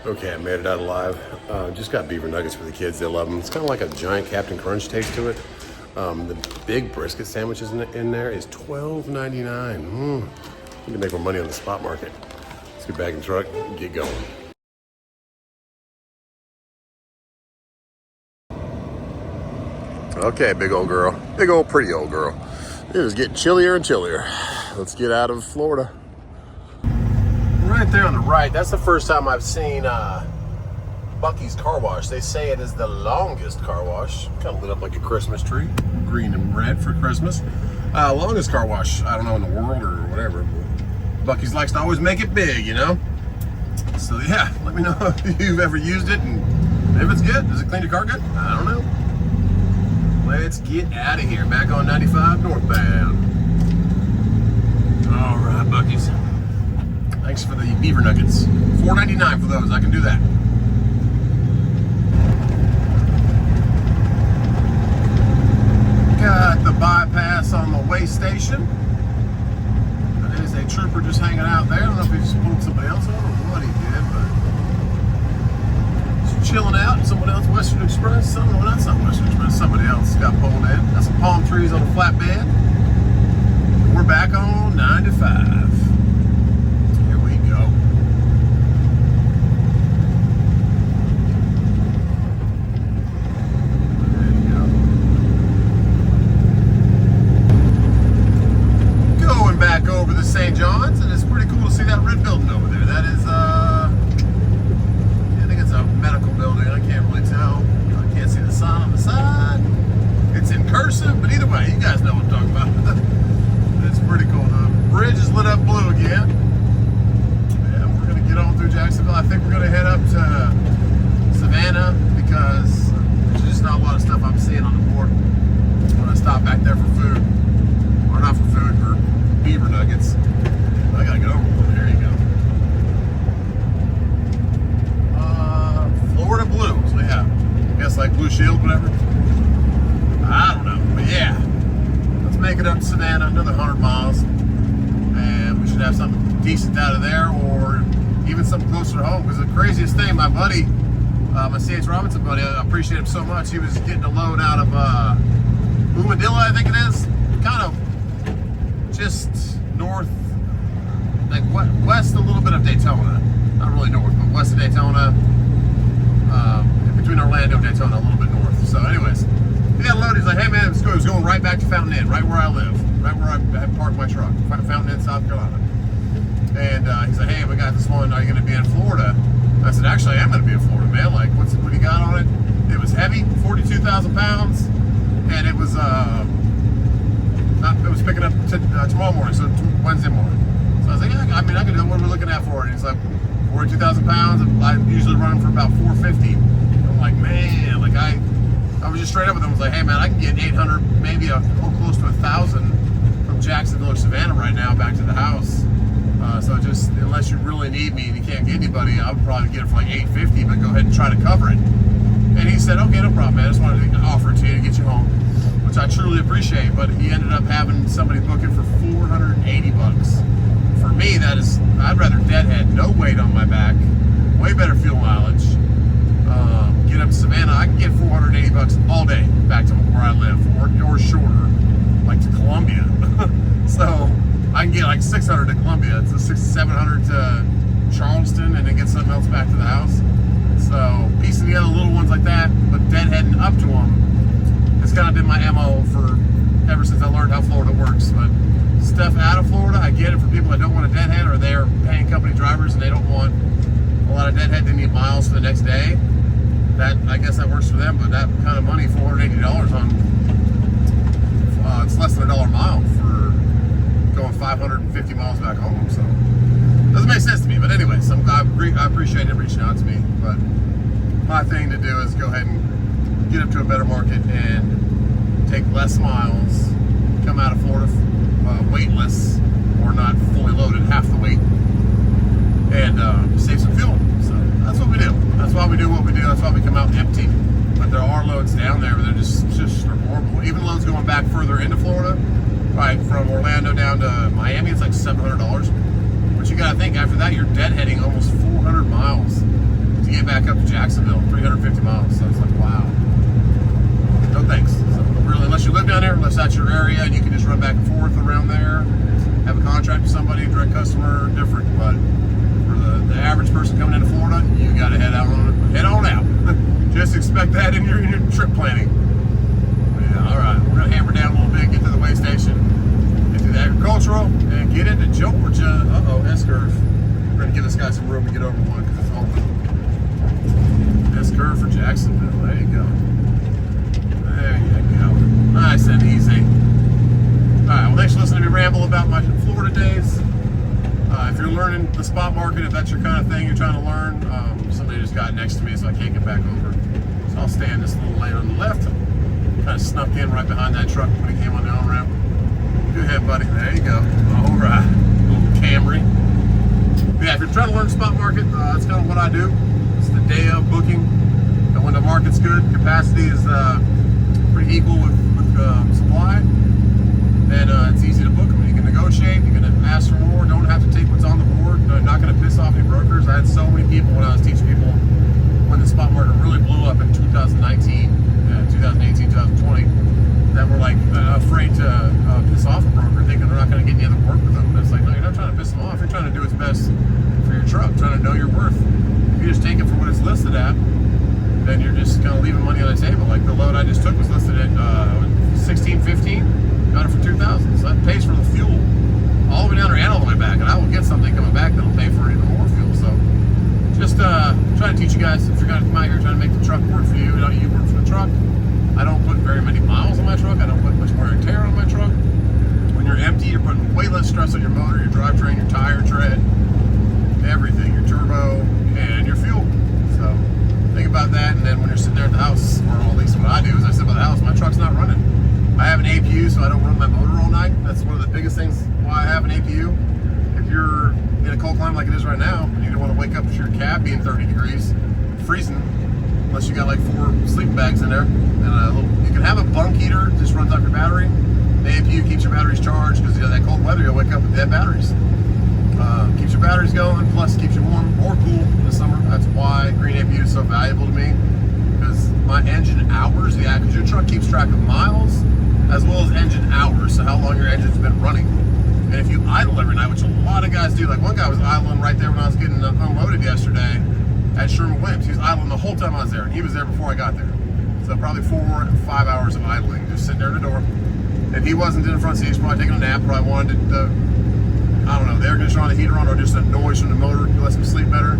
Okay, I made it out alive. Just got beaver nuggets for the kids. They love them. It's kind of like a giant Captain Crunch taste to it. The big brisket sandwiches in there is $12.99. You can make more money on the spot market. Let's get back in the truck and get going. Okay, big old girl. Big old pretty old girl. It is getting chillier and chillier. Let's get out of Florida. Right there on the right, that's the first time I've seen buc-ee's car wash. They say it is the longest car wash. Kind of lit up like a Christmas tree. Green and red for Christmas. Longest car wash, I don't know, in the world or whatever. buc-ee's likes to always make it big, you know? So yeah, let me know if you've ever used it and if it's good. Does it clean your car good? I don't know. Let's get out of here. Back on 95 northbound. All right, buc-ee's. Thanks for the beaver nuggets. $4.99 for those. I can do that. Got the bypass on the way station. There's a trooper just hanging out there. I don't know if he just pulled somebody else. I don't know what he did, but just chilling out. Someone else, Western Express. No, not Western Express. Somebody else got pulled in. Got some palm trees on a flatbed. And we're back on 95. Here we go. Back over the St. John's, and it's pretty cool to see that red building over there. That is, I think it's a medical building. I can't really tell. I can't see the sign on the side. It's in cursive, but either way, you guys know what I'm talking about. It's pretty cool. The bridge is lit up blue again. And we're going to get on through Jacksonville. I think we're going to head up to Savannah because there's just not a lot of stuff I'm seeing on the board. I'm going to stop back there for food. Or not for food, for beaver nuggets. I gotta get over one. There you go. Florida Blue. So yeah, I guess like Blue Shield, whatever. I don't know, but yeah. Let's make it up to Savannah, another 100 miles, and we should have something decent out of there, or even something closer to home. Because the craziest thing, my buddy, my C.H. Robinson buddy, I appreciate him so much. He was getting a load out of Dilly, I think it is, kind of. Just north, like west a little bit of Daytona. Not really north, but west of Daytona. Between Orlando and Daytona, a little bit north. So anyways, he got loaded. He's like, hey man, it was going right back to Fountain Inn, right where I live. Right where I parked my truck. Fountain Inn, South Carolina. And he's like, hey, we got this one. Are you going to be in Florida? I said, actually, I am going to be in Florida, man. Like, what do you got on it? It was heavy, 42,000 pounds. And it was, it was picking up tomorrow morning, so Wednesday morning. So I was like, yeah, I mean, I can do it. What are we looking at for it? And he's like, 42,000 pounds. I usually run them for about 450. I'm like, man, like I was just straight up with him. I was like, hey, man, I can get 800, maybe close to 1,000 from Jacksonville or Savannah right now back to the house. So just, unless you really need me and you can't get anybody, I would probably get it for like 850, but go ahead and try to cover it. And he said, okay, no problem, man. I just wanted to offer it to you to get you home, which I truly appreciate, but he ended up having somebody book it for $480. For me, that is, I'd rather deadhead, no weight on my back, way better fuel mileage. Get up to Savannah, I can get $480 all day back to where I live, or shorter, like to Columbia. So I can get like 600 to Columbia, it's a 700 to Charleston, and then get something else back to the house. So piecing together little ones like that, but deadheading up to them, it's kind of been my MO for ever since I learned how Florida works. But stuff out of Florida, I get it for people that don't want a deadhead, or they're paying company drivers and they don't want a lot of deadhead, they need miles for the next day. That, I guess that works for them, but that kind of money, $480 on, it's less than $1 a mile for going 550 miles back home. So doesn't make sense to me. But anyways, I appreciate him reaching out to me. But my thing to do is go ahead and get up to a better market and take less miles, come out of Florida weightless or not fully loaded, half the weight, and save some fuel. So that's what we do. That's why we do what we do. That's why we come out empty. But there are loads down there, but they're just horrible. Even loads going back further into Florida, right from Orlando down to Miami, it's like $700. But you got to think, after that, you're deadheading almost 400 miles back up to Jacksonville, 350 miles. So I was like, wow. No thanks. So really, unless you live down there, unless that's your area, and you can just run back and forth around there, have a contract with somebody, direct customer, different. But for the average person coming into Florida, you got to head on out. Just expect that in your trip planning. Yeah, all right. We're gonna hammer down a little bit, get to the way station, get to the agricultural, and get into Georgia. S-curve. We're gonna give this guy some room to get over one because it's open. S-curve for Jacksonville. There you go. There you go. Nice and easy. Alright, well, thanks for listening to me ramble about my Florida days. If you're learning the spot market, if that's your kind of thing you're trying to learn, somebody just got next to me, so I can't get back over. So I'll stand this little lane on the left. Kind of snuck in right behind that truck when he came on the on-ramp. Go ahead, buddy. There you go. Alright. Little Camry. Yeah, if you're trying to learn spot market, that's kind of what I do. It's the day of booking. And when the market's good, capacity is pretty equal with supply, then it's easy to book them. You can negotiate, you can ask for more, don't have to take what's on the board. Not going to piss off any brokers. I had so many people when I was teaching people when the spot market really blew up in 2019, 2018, 2020, that were like afraid to piss off a broker, thinking they're not going to get any other work with them. But it's like, no, you're not trying to piss them off. You're trying to do what's best for your truck, trying to know your worth. If you just take it for what it's listed at, then you're just kind of leaving money on the table. Like the load I just took was listed at $16.15, got it for $2,000. So that pays for the fuel all the way down there and all the way back. And I will get something coming back that'll pay for even more fuel. So just trying to teach you guys, if you're going to come out here trying to make the truck work for you, you work for the truck. I don't put very many miles on my truck. I don't put much wear and tear on my truck. When you're empty, you're putting way less stress on your motor, your drivetrain, your tire tread, everything, your turbo, and your fuel. So think about that, and then when you're sitting there at the house, or at least what I do is I sit by the house, my truck's not running. I have an APU, so I don't run my motor all night. That's one of the biggest things why I have an APU. If you're in a cold climate like it is right now, and you don't want to wake up to your cab being 30 degrees, freezing, unless you got like 4 sleeping bags in there, and you can have a bunk heater, just runs off your battery. The APU keeps your batteries charged, because that cold weather, you'll wake up with dead batteries. Keeps your batteries going, plus keeps you warm or cool in the summer. That's why green APU is so valuable to me, because my engine hours, because your truck keeps track of miles as well as engine hours, so how long your engine's been running. And if you idle every night, which a lot of guys do, like one guy was idling right there when I was getting unloaded yesterday at Sherman-Williams. He was idling the whole time I was there, and he was there before I got there. So probably 4 to 5 hours of idling, just sitting there at the door. If he wasn't in the front seat, he's probably taking a nap, probably wanted to, I don't know, the air conditioner on, the heater on, or just a noise from the motor lets him sleep better.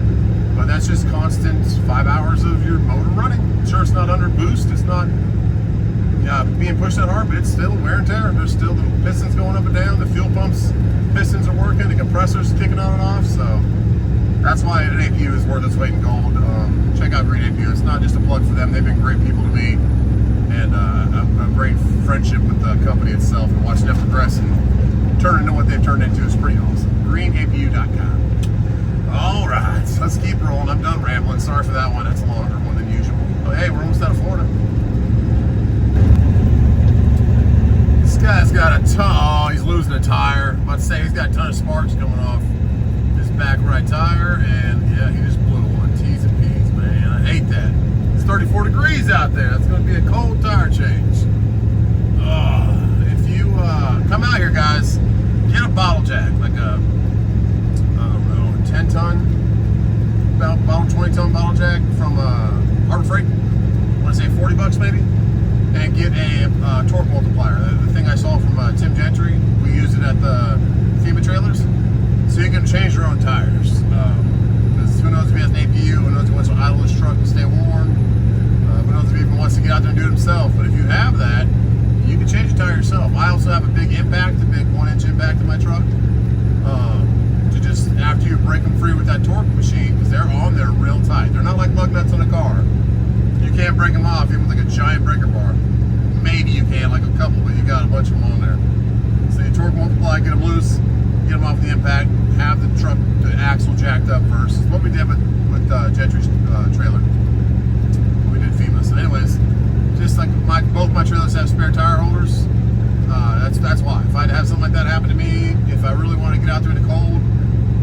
But that's just constant 5 hours of your motor running. Sure, it's not under boost, it's not being pushed that hard, but it's still wear and tear. There's still the pistons going up and down, the fuel pumps, pistons are working, the compressor's kicking on and off, so that's why an APU is worth its weight in gold. Check out Green APU. It's not just a plug for them, they've been great people to me, and a great friendship with the company itself, and watching them progress and turn into what they've turned into is pretty awesome. GreenAPU.com. All right, so let's keep rolling. I'm done rambling. Sorry for that one. That's a longer one than usual. But hey, we're almost out of Florida. This guy's got a ton. Oh, he's losing a tire. I'm about to say he's got a ton of sparks coming off his back right tire, and yeah, he just blew one. T's and P's, man. I hate that. It's 34 degrees out there. That's going to be a cold tire change. If you come out here, guys, get a bottle jack, like a 10-ton, about 20-ton bottle jack from Harbor Freight. I want to say $40 maybe, and get a torque multiplier. The thing I saw from Tim Gentry, we used it at the FEMA trailers, so you can change your own tires. Because who knows if he has an APU, who knows if he wants to idle his truck to stay warm, who knows if he even wants to get out there and do it himself. But if you have that, you can change your tire yourself. I also have a big impact, a big 1-inch impact in my truck. To just, after you break them free with that torque machine, because they're on there real tight. They're not like lug nuts on a car. You can't break them off even with like a giant breaker bar. Maybe you can, like a couple, but you got a bunch of them on there. So you torque multiply, get them loose, get them off the impact, have the truck, the axle jacked up first. It's what we did with Gentry's trailer. We did FEMA. So anyways, just like both my trailers have spare tire holders. That's why. If I'd have something like that happen to me, if I really want to get out there in the cold,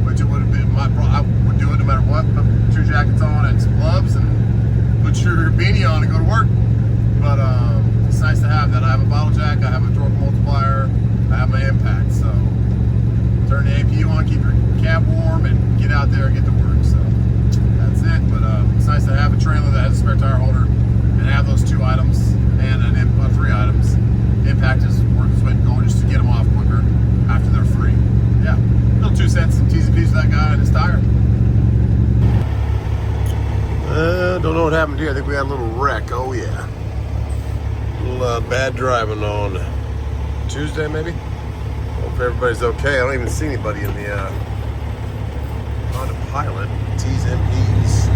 which it would have been I would do it no matter what. Put 2 jackets on and some gloves. your beanie on and go to work. But it's nice to have that. I have a bottle jack, I have a torque multiplier, I have my impact. So turn the APU on, keep your cab warm, and get out there and get to work. So that's it. But it's nice to have a trailer that has a spare tire holder and have those 2 items and 3 items. Impact is worth its weight in gold just to get them off quicker after they're free. Yeah, little 2 cents and T's and P's for that guy and his tire. Don't know what happened here. I think we had a little wreck. Oh yeah, a little bad driving on Tuesday maybe. Hope everybody's okay. I don't even see anybody in the Honda Pilot. T's and P's.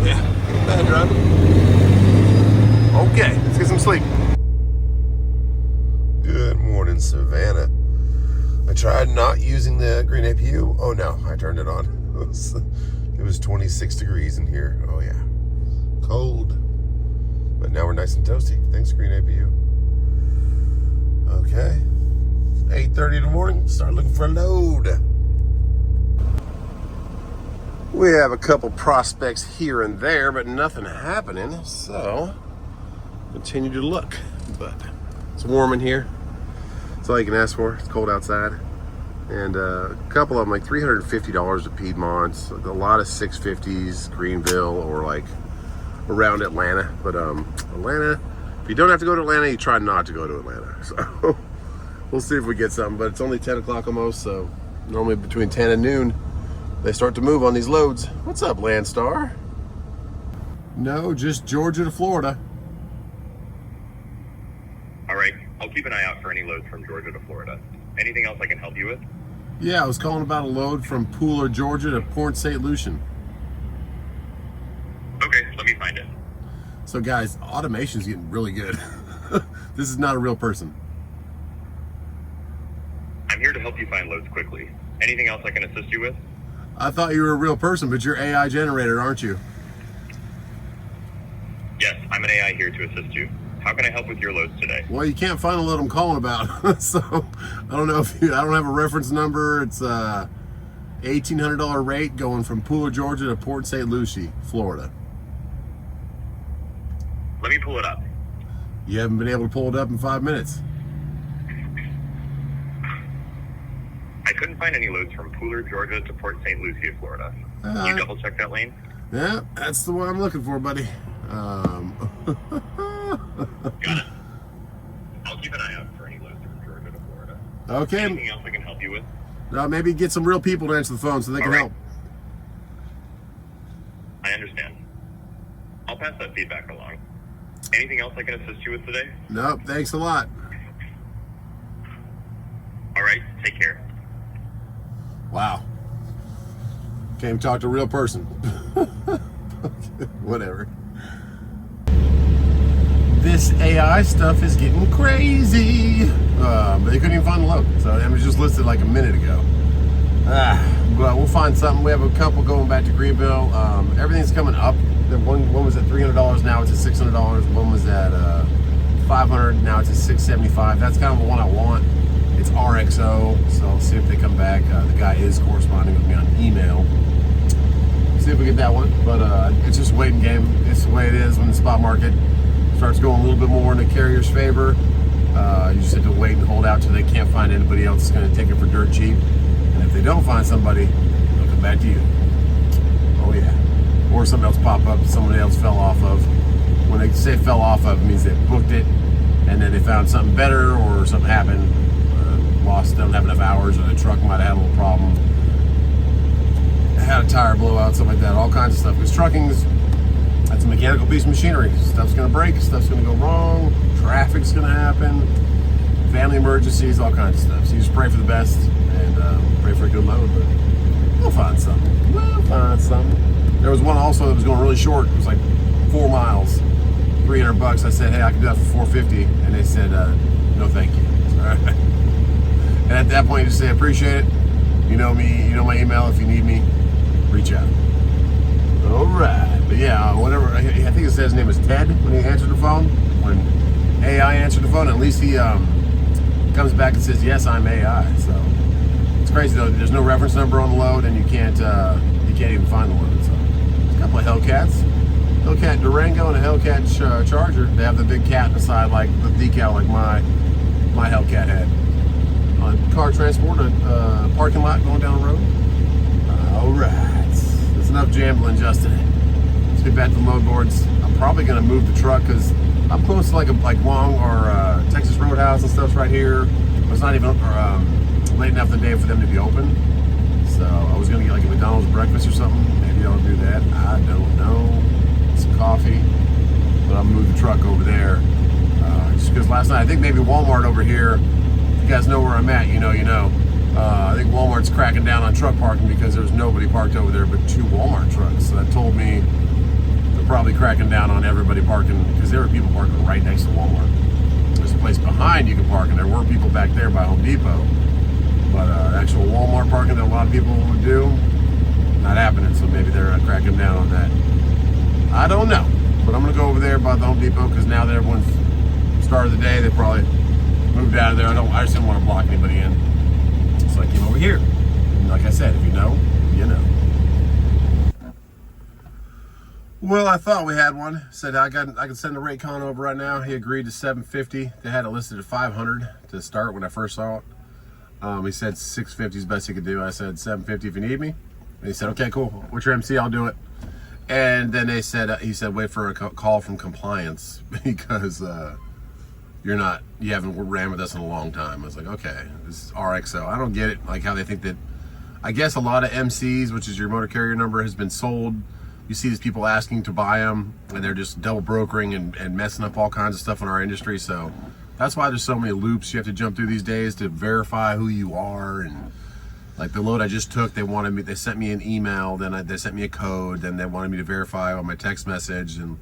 Yeah, bad driving. Okay, let's get some sleep. Good morning, Savannah. I tried not using the green APU. Oh no, I turned it on. It was 26 degrees in here. Oh yeah, cold. But now we're nice and toasty. Thanks, green APU. Okay, 8:30 in the morning. Start looking for a load. We have a couple prospects here and there, but nothing happening. So continue to look. But it's warm in here. That's all you can ask for. It's cold outside. And a couple of them, like $350 to Piedmont's, a lot of 650s, Greenville, or like around Atlanta. But Atlanta, if you don't have to go to Atlanta, you try not to go to Atlanta. So we'll see if we get something. But it's only 10 o'clock almost, so normally between 10 and noon, they start to move on these loads. What's up, Landstar? No, just Georgia to Florida. All right, I'll keep an eye out for any loads from Georgia to Florida. Anything else I can help you with? Yeah, I was calling about a load from Pooler, Georgia to Port St. Lucie. Okay, let me find it. So guys, automation's getting really good. This is not a real person. I'm here to help you find loads quickly. Anything else I can assist you with? I thought you were a real person, but you're AI generated, aren't you? Yes, I'm an AI here to assist you. How can I help with your loads today? Well, you can't find the load I'm calling about. So I don't know if I don't have a reference number. It's $1,800 rate going from Pooler, Georgia to Port St. Lucie, Florida. Let me pull it up. You haven't been able to pull it up in 5 minutes. I couldn't find any loads from Pooler, Georgia to Port St. Lucie, Florida. Can you double check that lane? Yeah, that's the one I'm looking for, buddy. Got it. I'll keep an eye out for any loads from Georgia to Florida. Okay. Anything else I can help you with? Maybe get some real people to answer the phone so they can help. I understand. I'll pass that feedback along. Anything else I can assist you with today? Nope, thanks a lot. All right, take care. Wow. Came talk to a real person. Whatever. This AI stuff is getting crazy. But they couldn't even find the load. So it was just listed like a minute ago. But we'll find something. We have a couple going back to Greenville. Everything's coming up. The one was at $300, now it's at $600. One was at $500, now it's at $675. That's kind of the one I want. It's RXO, so I'll see if they come back. The guy is corresponding with me on email. See if we get that one. But it's just a waiting game. It's the way it is when the spot market starts going a little bit more in the carrier's favor. You just have to wait and hold out till they can't find anybody else that's going to take it for dirt cheap. And if they don't find somebody, they'll come back to you. Oh yeah. Or something else pop up somebody else fell off of. When they say fell off of, it means they booked it and then they found something better or something happened. Lost, don't have enough hours, or the truck might have had a little problem. Had a tire blowout, something like that, all kinds of stuff. Because trucking's, that's a mechanical piece of machinery. Stuff's gonna break, stuff's gonna go wrong, traffic's gonna happen, family emergencies, all kinds of stuff. So you just pray for the best and pray for a good load, but we'll find something. We'll find something. There was one also that was going really short. It was like 4 miles, $300. I said, hey, I can do that for $450, and they said, no, thank you. All right. And at that point, you just say, appreciate it. You know me, you know my email. If you need me, reach out. All right. But yeah, whatever. I think it says his name is Ted when he answered the phone. When AI answered the phone, at least he comes back and says, yes, I'm AI. So it's crazy though. There's no reference number on the load, and you can't can't even find the limit. So a couple of Hellcats. Hellcat Durango and a Hellcat Charger. They have the big cat inside, like the decal, like my Hellcat had. On car transport, a parking lot going down the road. All right, there's enough jambling, Justin. Let's get back to the load boards. I'm probably gonna move the truck because I'm close to like Long or Texas Roadhouse and stuff's right here. It's not even late enough in the day for them to be open. So I was gonna get like a McDonald's breakfast or something. Maybe I'll do that. I don't know. Some coffee, but I'll move the truck over there. Just because last night, I think maybe Walmart over here, if you guys know where I'm at, you know. I think Walmart's cracking down on truck parking because there's nobody parked over there but 2 Walmart trucks. So that told me they're probably cracking down on everybody parking because there were people parking right next to Walmart. There's a place behind you can park, and there were people back there by Home Depot. But actual Walmart parking that a lot of people would do, not happening. So maybe they're cracking down on that. I don't know, but I'm gonna go over there by the Home Depot because now that everyone's started the day, they probably moved out of there. I just didn't want to block anybody in, so I came over here. And like I said, if you know, you know. Well, I thought we had one. Said I could send a Raycon over right now. He agreed to $750. They had it listed at $500 to start when I first saw it. He said $650 is the best he could do. I said $750 if you need me. And he said, okay, cool. What's your MC? I'll do it. And then he said, wait for a call from compliance because you haven't ran with us in a long time. I was like, okay, this is RXO. I don't get it, like how they think that, I guess a lot of MCs, which is your motor carrier number, has been sold. You see these people asking to buy them, and they're just double brokering and messing up all kinds of stuff in our industry. So that's why there's so many loops you have to jump through these days to verify who you are. And like the load I just took, they sent me an email, then they sent me a code, then they wanted me to verify on my text message and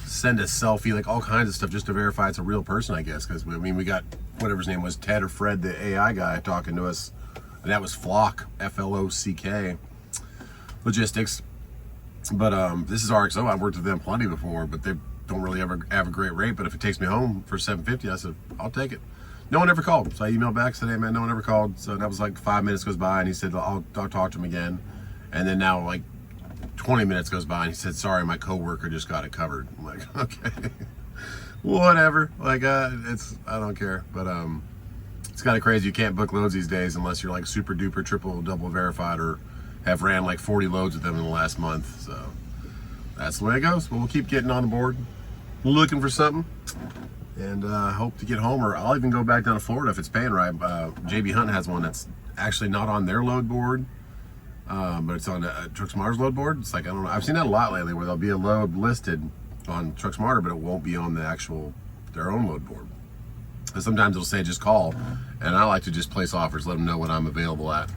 send a selfie, like all kinds of stuff just to verify it's a real person, I guess. Because I mean, we got whatever his name was, Ted or Fred, the AI guy, talking to us, and that was Flock, FLOCK Logistics. But this is RXO. I've worked with them plenty before, but they don't really ever have a great rate. But if it takes me home for $750, I said I'll take it. No one ever called, so I emailed back, said, hey man, no one ever called. So that was like 5 minutes goes by, and he said, I'll talk to him again. And then now like 20 minutes goes by, and he said, sorry, my coworker just got it covered. I'm like, okay, whatever. Like, I don't care. But it's kind of crazy. You can't book loads these days unless you're like super duper triple double verified or have ran like 40 loads with them in the last month. So that's the way it goes. But we'll keep getting on the board, looking for something. And hope to get home, or I'll even go back down to Florida if it's paying right. JB Hunt has one that's actually not on their load board, but it's on Truck Smarter's load board. It's like, I don't know, I've seen that a lot lately where there'll be a load listed on Truck Smarter, but it won't be on the actual, their own load board. And sometimes it'll say just call, and I like to just place offers, let them know what I'm available at.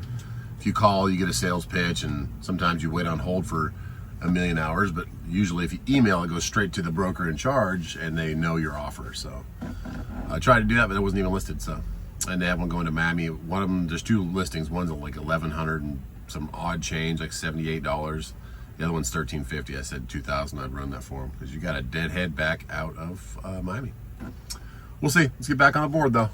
If you call, you get a sales pitch, and sometimes you wait on hold for a million hours, but usually if you email, it goes straight to the broker in charge and they know your offer. So I tried to do that, but it wasn't even listed. So, and they have one going to Miami. One of them, there's 2 listings. One's at like 1,100 and some odd change, like $78. The other one's $1,350. I said 2,000. I'd run that for them because you got a deadhead back out of Miami. We'll see. Let's get back on the board though.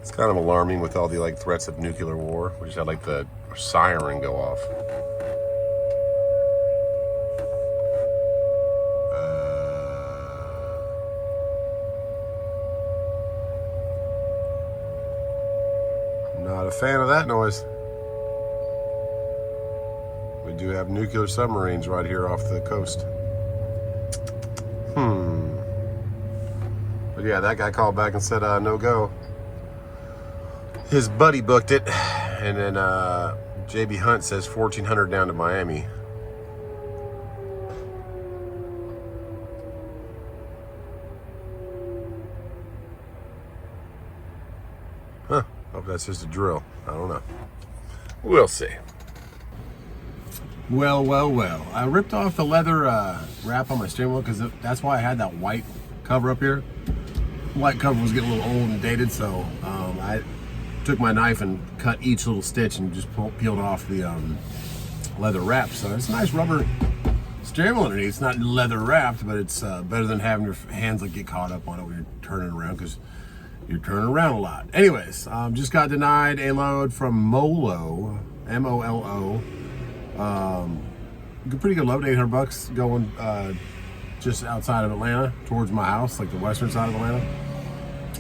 It's kind of alarming with all the like threats of nuclear war. We just had like the siren go off. Not a fan of that noise. We do have nuclear submarines right here off the coast. But yeah, that guy called back and said no go. His buddy booked it, and then JB Hunt says 1,400 down to Miami. Huh, hope that's just a drill. I don't know. We'll see. Well, well, well. I ripped off the leather wrap on my steering wheel because that's why I had that white cover up here. The white cover was getting a little old and dated, so I took my knife and cut each little stitch and just peeled off the leather wrap. So it's a nice rubber steering underneath. It's not leather wrapped, but it's better than having your hands like get caught up on it when you're turning around, because you're turning around a lot. Anyways, just got denied a load from Molo, M-O-L-O. Pretty good load, $800 going just outside of Atlanta towards my house, like the western side of Atlanta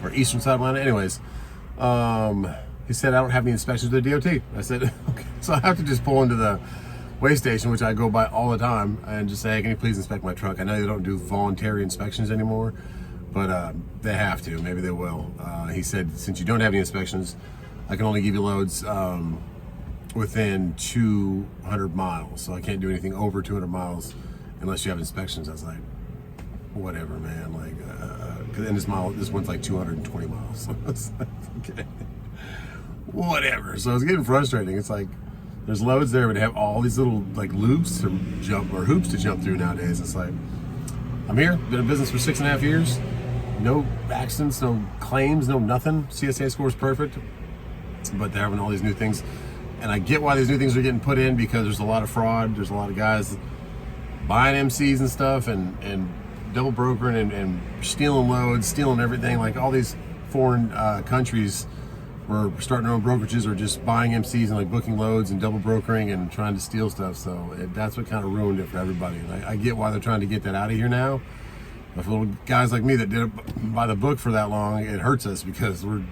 or eastern side of Atlanta. Anyways, he said, I don't have any inspections with the DOT. I said, okay. So I have to just pull into the weigh station, which I go by all the time, and just say, hey, can you please inspect my truck? I know they don't do voluntary inspections anymore, but they have to. Maybe they will. He said, since you don't have any inspections, I can only give you loads within 200 miles. So I can't do anything over 200 miles unless you have inspections. I was like, whatever, man. Like, and this one's like 220 miles. So it's like, okay, whatever. So it's getting frustrating. It's like, there's loads there, but they have all these little like loops to jump or hoops to jump through nowadays. It's like, I'm here, been in business for 6.5 years. No accidents, no claims, no nothing. CSA score's perfect, but they're having all these new things. And I get why these new things are getting put in, because there's a lot of fraud. There's a lot of guys buying MCs and stuff and double brokering and stealing loads, stealing everything. Like all these foreign countries were starting their own brokerages or just buying MCs and like booking loads and double brokering and trying to steal stuff. So that's what kind of ruined it for everybody. And I get why they're trying to get that out of here now. But for little guys like me that did it by the book for that long, it hurts us because we're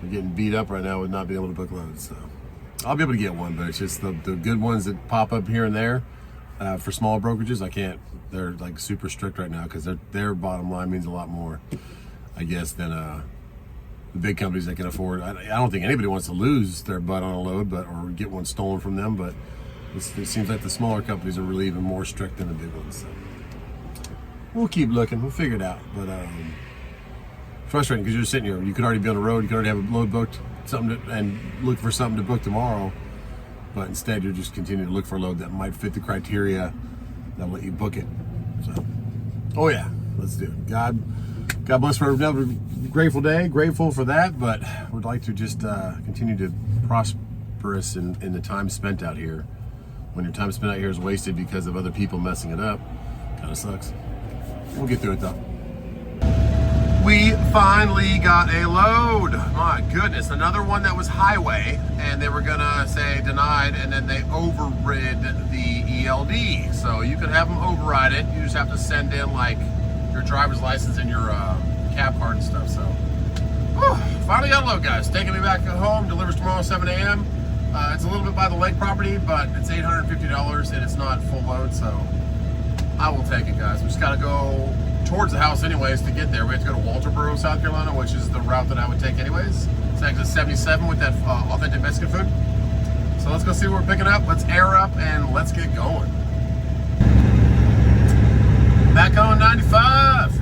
getting beat up right now with not being able to book loads. So I'll be able to get one, but it's just the good ones that pop up here and there for small brokerages. I can't. They're like super strict right now because their bottom line means a lot more, I guess, than the big companies that can afford. I don't think anybody wants to lose their butt on a load, or get one stolen from them. But it seems like the smaller companies are really even more strict than the big ones. So we'll keep looking. We'll figure it out. But frustrating because you're just sitting here. You could already be on the road. You could already have a load booked, and look for something to book tomorrow. But instead, you're just continuing to look for a load that might fit the criteria that'll let you book it. So, oh yeah, let's do it. God bless for another grateful day. Grateful for that, but would like to just continue to prosperous in the time spent out here. When your time spent out here is wasted because of other people messing it up, kind of sucks. We'll get through it though. We finally got a load. My goodness, another one that was highway, and they were gonna say denied, and then they overrid the ELD. So you could have them override it. You just have to send in like your driver's license and your cab card and stuff. So finally got a load, guys. Taking me back home. Delivers tomorrow 7 a.m. It's a little bit by the lake property, but it's $850 and it's not full load, so I will take it, guys. We just gotta go towards the house anyways to get there. We have to go to Walterboro, South Carolina, which is the route that I would take anyways. It's exit 77 with that authentic Mexican food. So let's go see what we're picking up. Let's air up and let's get going. Back on 95.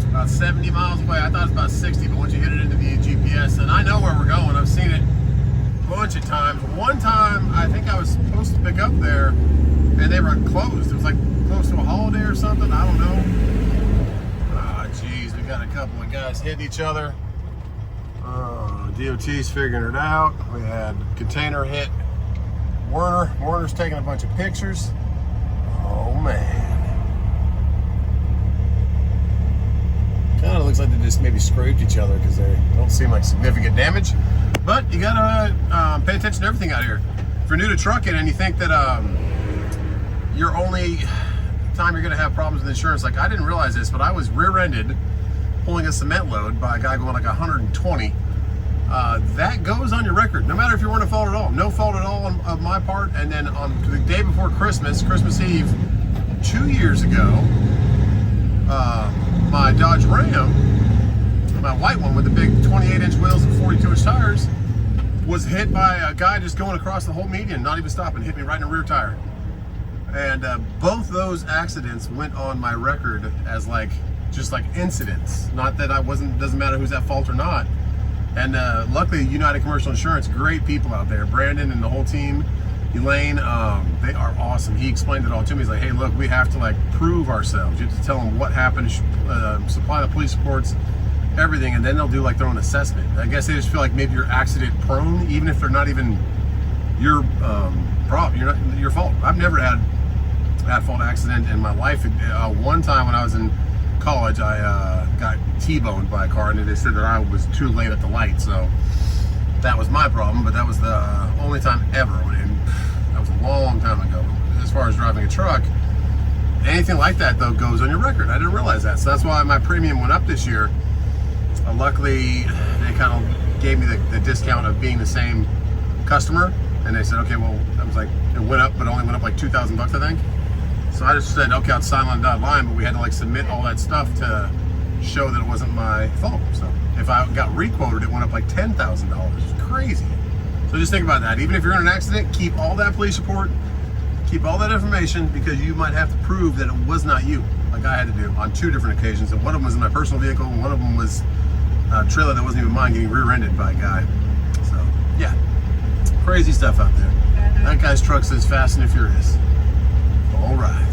About 70 miles away. I thought it was about 60, but once you hit it into the GPS, and I know where we're going. I've seen it a bunch of times. One time, I think I was supposed to pick up there, and they were closed. It was like close to a holiday or something. I don't know. Geez, we got a couple of guys hitting each other. DOT's figuring it out. We had container hit Werner. Werner's taking a bunch of pictures. Oh man. Kind of looks like they just maybe scraped each other because they don't seem like significant damage. But you gotta pay attention to everything out here. If you're new to trucking and you think that your only time you're gonna have problems with insurance, like I didn't realize this, but I was rear-ended pulling a cement load by a guy going like 120. That goes on your record, no matter if you weren't at fault at all. No fault at all on my part. And then on the day before Christmas Eve, 2 years ago, my Dodge Ram, my white one with the big 28-inch wheels and 42-inch tires, was hit by a guy just going across the whole median, not even stopping, hit me right in the rear tire. And both those accidents went on my record as like just like incidents. Not that doesn't matter who's at fault or not. And luckily, United Commercial Insurance, great people out there. Brandon and the whole team, Elaine, they are awesome. He explained it all to me. He's like, hey, look, we have to like prove ourselves. You have to tell them what happened, supply the police reports, everything, and then they'll do like their own assessment. I guess they just feel like maybe you're accident prone, even if they're not even your problem, you're not your fault. I've never had at-fault accident in my life. One time when I was in college, I got T-boned by a car, and they said that I was too late at the light, so that was my problem. But that was the only time ever, and that was a long time ago. As far as driving a truck, anything like that though goes on your record. I didn't realize that, so that's why my premium went up this year. Luckily, they kind of gave me the discount of being the same customer, and they said, okay, well, I was like, it went up, but only went up like $2,000, I think. So I just said, okay, I'll sign on the dotted line, but we had to like submit all that stuff to show that it wasn't my fault. So if I got requoted, it went up like $10,000. It's crazy. So just think about that. Even if you're in an accident, keep all that police report, keep all that information, because you might have to prove that it was not you, like I had to do on 2 different occasions. And one of them was in my personal vehicle, and one of them was a trailer that wasn't even mine getting rear-ended by a guy. So yeah, crazy stuff out there. That guy's truck says Fast and Furious. All right.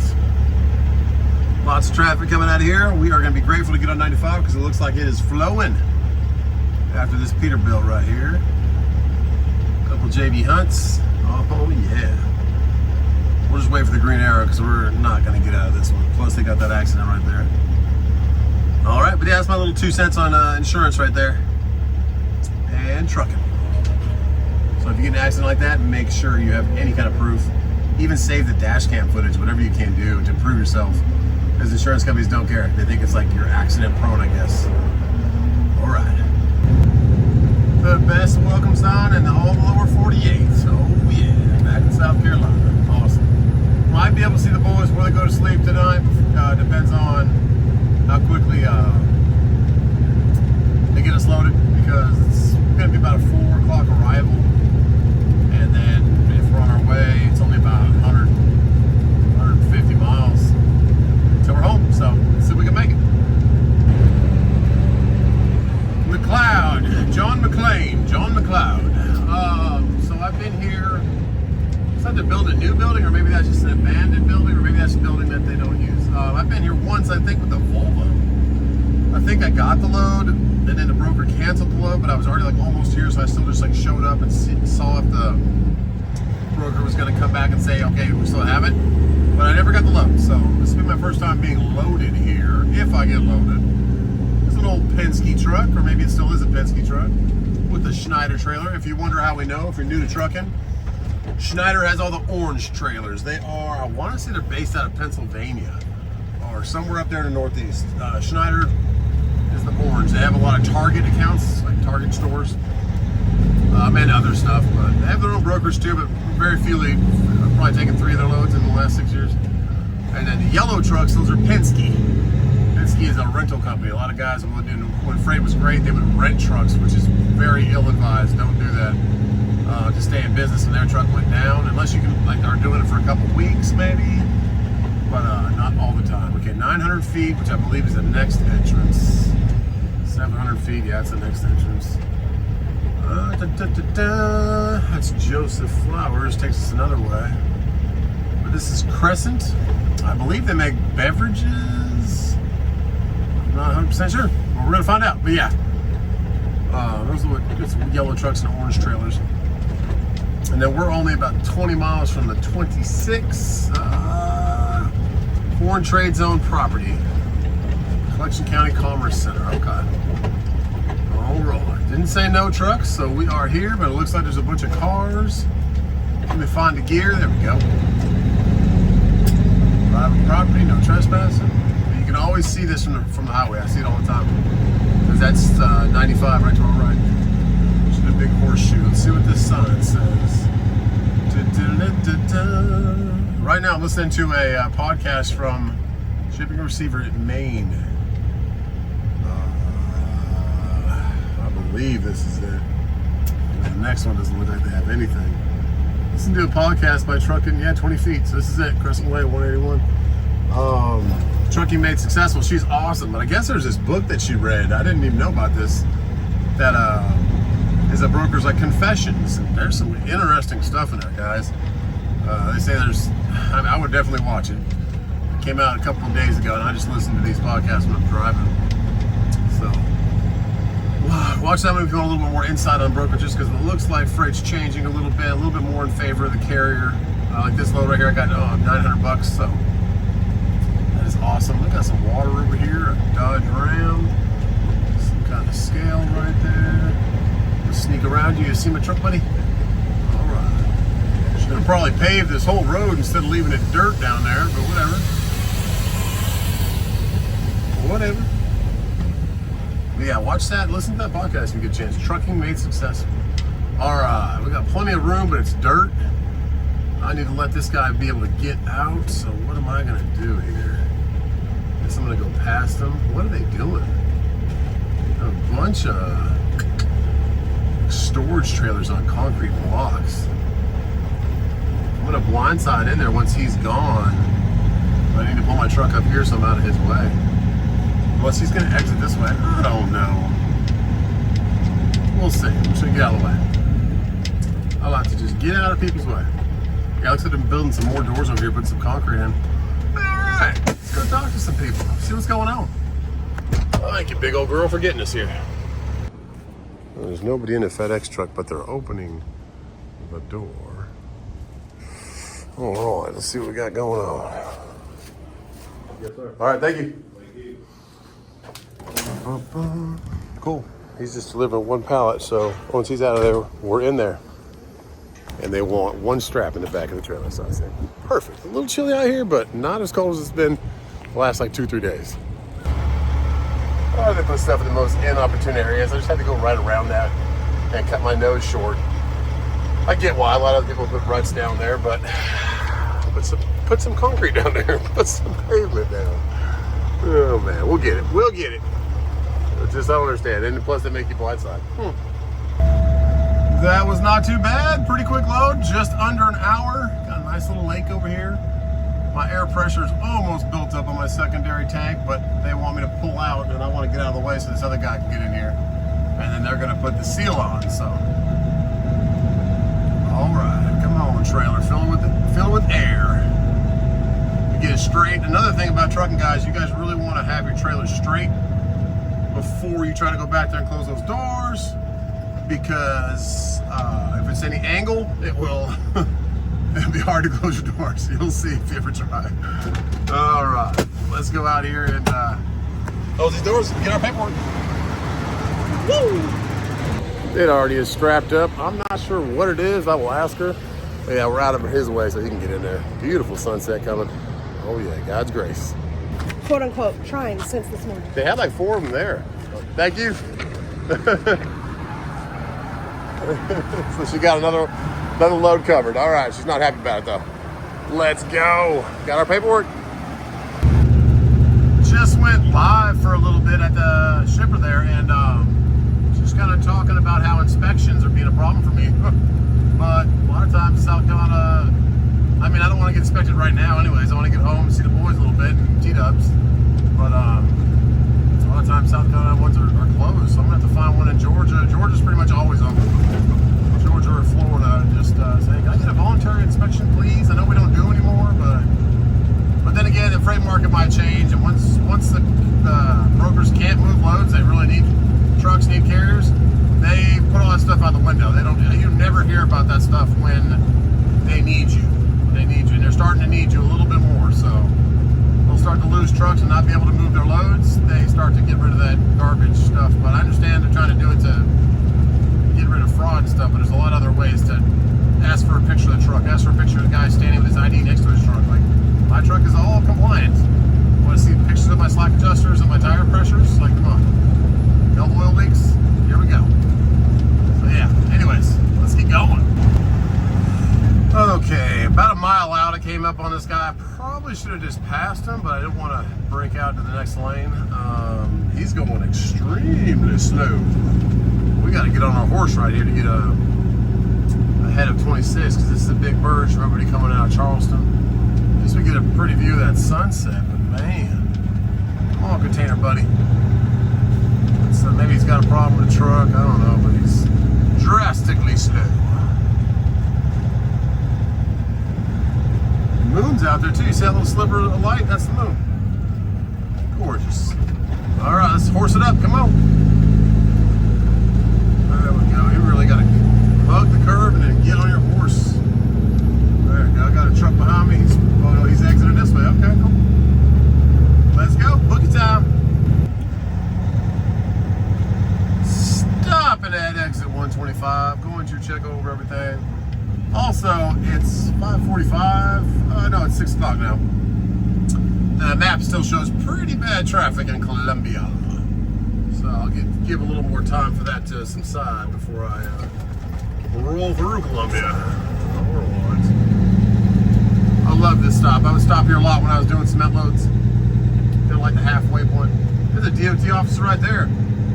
Lots of traffic coming out of here. We are going to be grateful to get on 95 because it looks like it is flowing after this Peterbilt right here. A couple JB Hunts. Oh yeah. We'll just wait for the green arrow because we're not going to get out of this one. Plus they got that accident right there. All right, but yeah, that's my little 2 cents on insurance right there. And trucking. So if you get in an accident like that, make sure you have any kind of proof. Even save the dash cam footage, whatever you can do to prove yourself. Because insurance companies don't care. They think it's like you're accident prone, I guess. All right. The best welcome sign in the whole lower 48. Oh yeah, back in South Carolina. Awesome. Might be able to see the boys before they go to sleep tonight. Depends on how quickly they get us loaded, because it's going to be about a 4 o'clock arrival. And then if we're on our way, it's only about 100, 150 miles till we're home. So let's see if we can make it. McLeod, John McLeod. So I've been here. It's not to build a new building, or maybe that's just an abandoned building, or maybe that's a building that they don't use. I've been here once, I think, with the Volvo. I think I got the load, and then the broker canceled the load, but I was already like almost here, so I still just like showed up and saw if the broker was going to come back and say, okay, we still have it. But I never got the load, so this will be my first time being loaded here, if I get loaded. It's an old Penske truck, or maybe it still is a Penske truck, with a Schneider trailer. If you wonder how we know, if you're new to trucking, Schneider has all the orange trailers. They are, I want to say they're based out of Pennsylvania, or somewhere up there in the Northeast. Schneider is the orange. They have a lot of Target accounts, like Target stores, and other stuff, but they have their own brokers too, but very few. I've probably taken 3 of their loads in the last 6 years. And then the yellow trucks, those are Penske. Penske is a rental company. A lot of guys, when freight was great, they would rent trucks, which is very ill-advised. Don't do that to stay in business. And their truck went down, unless you can, like, are doing it for a couple weeks maybe, but not all the time. Okay, 900 feet, which I believe is the next entrance. 700 feet, yeah, that's the next entrance. That's Joseph Flowers, takes us another way. But this is Crescent. I believe they make beverages. I'm not 100% sure. Well, we're gonna find out. But yeah, those are some yellow trucks and orange trailers. And then we're only about 20 miles from the 26 Foreign Trade Zone property, Collection County Commerce Center. Okay. All right. Didn't say no trucks, so we are here, but it looks like there's a bunch of cars. Let me find the gear. There we go. Private property, no trespassing. You can always see this from the highway. I see it all the time. Because that's 95 right to our right. Which is a big horseshoe. Let's see what this sign says. Right now I'm listening to a podcast from Shipping Receiver in Maine. I believe this is it. And the next one doesn't look like they have anything. Listen to a podcast by Trucking, 20 feet. So this is it, Crescent Way, 181. Trucking Made Successful. She's awesome. But I guess there's this book that she read. I didn't even know about this. That is a broker's like confessions. And there's some interesting stuff in there, guys. They say there's, I would definitely watch it. It came out a couple of days ago, and I just listened to these podcasts when I'm driving. So, watch that one if you want a little bit more insight on brokerages, because it looks like freight's changing a little bit more in favor of the carrier. Like this load right here, I got 900 bucks, so that is awesome. Look at some water over here, a Dodge Ram, some kind of scale right there. Let's sneak around you. You see my truck, buddy? All right. Should have probably paved this whole road instead of leaving it dirt down there, but whatever. Whatever. But yeah, watch that. Listen to that podcast if you get a chance. Trucking Made Successful. All right, we got plenty of room, but it's dirt. I need to let this guy be able to get out, so what am I gonna do here? Guess I'm gonna go past them. What are they doing? A bunch of storage trailers on concrete blocks. I'm gonna blindside in there once he's gone. I need to pull my truck up here so I'm out of his way. Unless he's gonna exit this way. I don't know. We'll see. I'm just gonna get out of the way. I like to just get out of people's way. Yeah, looks like they're building some more doors over here, putting some concrete in. All right, let's go talk to some people, see what's going on. Thank you, big old girl, for getting us here. Well, there's nobody in the FedEx truck, but they're opening the door. All right, let's see what we got going on. Yes, sir. All right, thank you. Cool. He's just delivering one pallet, so once he's out of there, we're in there. And they want one strap in the back of the trailer, so I said, perfect. A little chilly out here, but not as cold as it's been the last like 2-3 days. Oh, they put stuff in the most inopportune areas. I just had to go right around that and cut my nose short. I get why a lot of people put ruts down there, but put some concrete down there, put some pavement down. Oh man, we'll get it. We'll get it. Just I don't understand. And plus they make you blindside. That was not too bad. Pretty quick load, just under an hour. Got a nice little lake over here. My air pressure is almost built up on my secondary tank, but they want me to pull out and I want to get out of the way so this other guy can get in here. And then they're gonna put the seal on, so. All right, come on trailer, fill it with air. You get it straight. Another thing about trucking, guys, you guys really want to have your trailer straight before you try to go back there and close those doors, because if it's any angle, it'll be hard to close your doors. You'll see if you ever try. All right, let's go out here and close these doors and get our paperwork. Woo! It already is strapped up. I'm not sure what it is. I will ask her. But yeah, we're out of his way so he can get in there. Beautiful sunset coming. Oh yeah, God's grace. Quote unquote trying since this morning. They had like 4 of them there. Thank you. So she got another load covered. All right, she's not happy about it though. Let's go. Got our paperwork. Just went live for a little bit at the shipper there, and just kind of talking about how inspections are being a problem for me. But a lot of times in South Carolina, I mean, I don't want to get inspected right now anyways. I want to get home and see the boys a little bit and T-dubs. But a lot of times South Carolina ones are closed, so I'm going to have to find one in Georgia. Georgia's pretty much always open. Georgia or Florida, just saying, can I get a voluntary inspection, please? I know we don't do anymore, but then again, the freight market might change, and once the brokers can't move loads, they really need trucks, need carriers, they put all that stuff out the window. They don't. You never hear about that stuff when they need you. They need you, and they're starting to need you a little bit more. So they'll start to lose trucks and not be able to move their loads. They start to get rid of that garbage stuff. But I understand they're trying to do it to get rid of fraud and stuff. But there's a lot of other ways to ask for a picture of the truck, ask for a picture of the guy standing with his ID next to his truck. Like, my truck is all compliant. Want to see pictures of my slack adjusters and my tire pressures? Like, come on. No oil leaks? Here we go. So yeah, anyways, let's get going. Okay, about a mile out, I came up on this guy. I probably should have just passed him, but I didn't want to break out to the next lane. He's going extremely slow. We got to get on our horse right here to get ahead of 26, because this is a big burge for everybody coming out of Charleston. At least we get a pretty view of that sunset, but man, come on, container buddy. So maybe he's got a problem with the truck, I don't know, but he's drastically slow. The moon's out there too. You see that little sliver of light? That's the moon. Gorgeous. All right, let's horse it up. Come on. There we go. You really got to hug the curve and then get on your horse. There you go. I got it through, check over everything. Also, it's 5:45. No, it's 6 o'clock now. The map still shows pretty bad traffic in Columbia. So I'll give a little more time for that to subside before I roll through Columbia. I love this stop. I would stop here a lot when I was doing cement loads. Kind of like the halfway point. There's a DOT officer right there.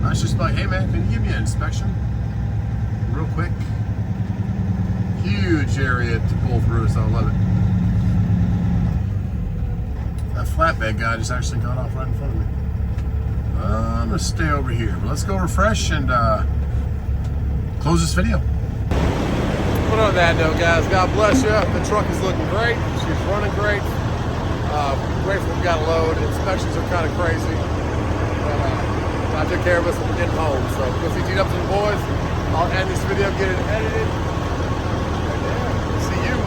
I was just like, hey man, can you give me an inspection? Real quick. Huge area to pull through, so I love it. That flatbed guy just actually got off right in front of me. I'm gonna stay over here, but let's go refresh and close this video. But on that note, guys, God bless you. The truck is looking great. She's running great. Grateful we got a load. Inspections are kind of crazy, but I took care of us when we're getting home. So go see G-Dubs and the boys. I'll end this video, get it edited. And see you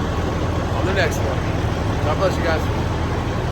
on the next one. God bless you guys.